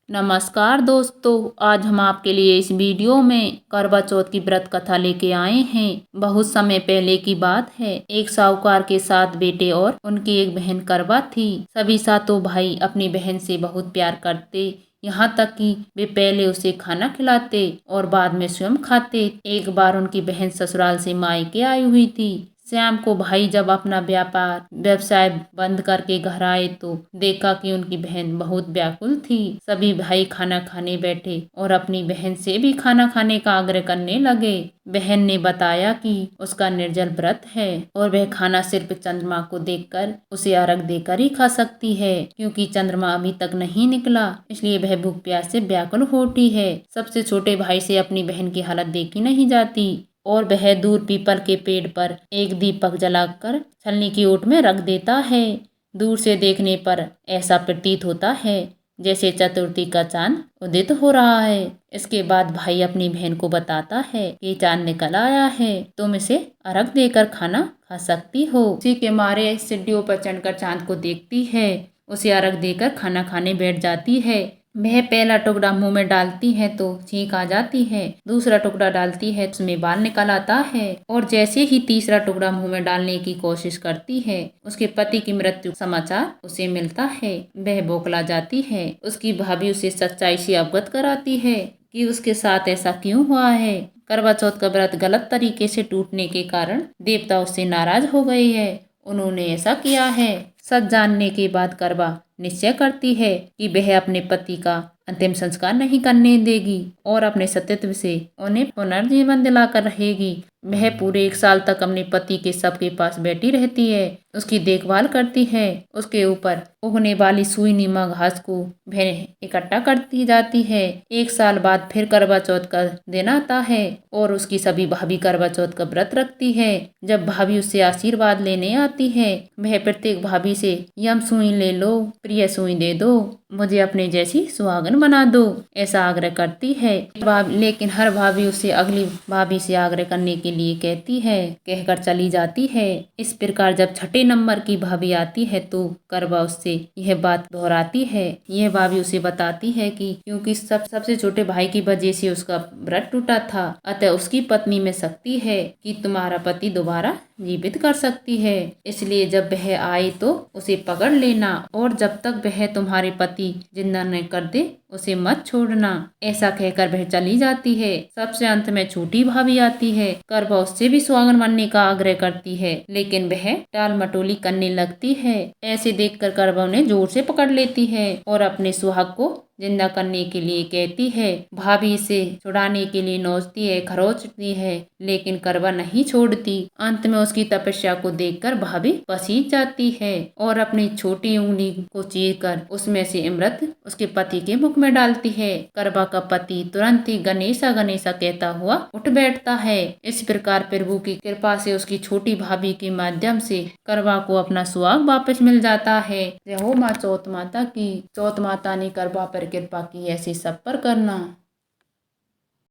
नमस्कार दोस्तों, आज हम आपके लिए इस वीडियो में करवा चौथ की व्रत कथा लेके आए हैं। बहुत समय पहले की बात है। एक साहूकार के 7 बेटे और उनकी एक बहन करवा थी। सभी सातों भाई अपनी बहन से बहुत प्यार करते, यहाँ तक कि वे पहले उसे खाना खिलाते और बाद में स्वयं खाते। एक बार उनकी बहन ससुराल से मायके आई हुई थी। श्याम को भाई जब अपना व्यवसाय बंद करके घर आए तो देखा कि उनकी बहन बहुत व्याकुल थी। सभी भाई खाना खाने बैठे और अपनी बहन से भी खाना खाने का आग्रह करने लगे। बहन ने बताया कि उसका निर्जल व्रत है और वह खाना सिर्फ चंद्रमा को देखकर उसे अर्घ देकर ही खा सकती है, क्योंकि चंद्रमा अभी तक नहीं निकला, इसलिए वह भूख प्यास से व्याकुल हो उठी है। सबसे छोटे भाई से अपनी बहन की हालत देखी नहीं जाती और वह दूर पीपल के पेड़ पर एक दीपक जलाकर छलनी की ओट में रख देता है। दूर से देखने पर ऐसा प्रतीत होता है जैसे चतुर्थी का चांद उदित हो रहा है। इसके बाद भाई अपनी बहन को बताता है कि चांद निकल आया है, तुम इसे अर्घ देकर खाना खा सकती हो। उसी के मारे सीढ़ियों पर चढ़कर चांद को देखती है, उसे अर्घ देकर खाना खाने बैठ जाती है। वह पहला टुकड़ा मुंह में डालती है तो छींक आ जाती है, दूसरा टुकड़ा डालती है उसमें बाल निकल आता है और जैसे ही तीसरा टुकड़ा मुंह में डालने की कोशिश करती है, उसके पति की मृत्यु समाचार उसे मिलता है। वह बौखला जाती है। उसकी भाभी उसे सच्चाई से अवगत कराती है कि उसके साथ ऐसा क्यों हुआ है। करवा चौथ का व्रत गलत तरीके से टूटने के कारण देवता उससे नाराज हो गए हैं। उन्होंने ऐसा किया है। सच जानने के बाद करवा निश्चय करती है कि वह अपने पति का अंतिम संस्कार नहीं करने देगी और अपने सतीत्व से उन्हें पुनर्जीवन दिलाकर रहेगी। वह पूरे 1 साल तक अपने पति के शव के पास बैठी रहती है, उसकी देखभाल करती है। उसके ऊपर उगने वाली सुई नीमा घास को वह इकट्ठा करती जाती है। 1 साल बाद फिर करवा चौथ का दिन आता है और उसकी सभी भाभी करवा चौथ का व्रत रखती है। जब भाभी उससे आशीर्वाद लेने आती है, वह प्रत्येक भाभी से यम सुई ले लो, प्रिय सुई दे दो, मुझे अपने जैसी सुहागन बना दो, ऐसा आग्रह करती है। लेकिन हर भाभी उसे अगली भाभी से आग्रह करने के लिए कहती है, कहकर चली जाती है। इस प्रकार जब छठे नंबर की भाभी आती है तो करवा उससे यह बात दोहराती है। यह भाभी उसे बताती है कि क्योंकि सबसे छोटे भाई की वजह से उसका व्रत टूटा था, अतः उसकी पत्नी में शक्ति है कि तुम्हारा पति दोबारा जीवित कर सकती है, इसलिए जब वह आए तो उसे पकड़ लेना और जब तक वह तुम्हारे पति जिंदा न कर दे उसे मत छोड़ना। ऐसा कहकर वह चली जाती है। सबसे अंत में छोटी भाभी आती है। करवा उससे भी सुहागन बनने का आग्रह करती है, लेकिन वह टाल मटोली करने लगती है। ऐसे देखकर करवा उन्हें जोर से पकड़ लेती है और अपने सुहाग को जिंदा करने के लिए कहती है। भाभी इसे छुड़ाने के लिए नोचती है, खरोचती है, लेकिन करवा नहीं छोड़ती। अंत में उसकी तपस्या को देखकर भाभी पसीज जाती है और अपनी छोटी उंगली को चीरकर उसमें से अमृत उसके पति के मुख में डालती है। करवा का पति तुरंत ही गणेशा गणेशा कहता हुआ उठ बैठता है। इस प्रकार प्रभु की कृपा से उसकी छोटी भाभी के माध्यम से करवा को अपना सुहाग वापस मिल जाता है। जय हो माँ चौथ माता की। चौथ माता ने करवा पर कृपा की, ऐसे सब पर करना।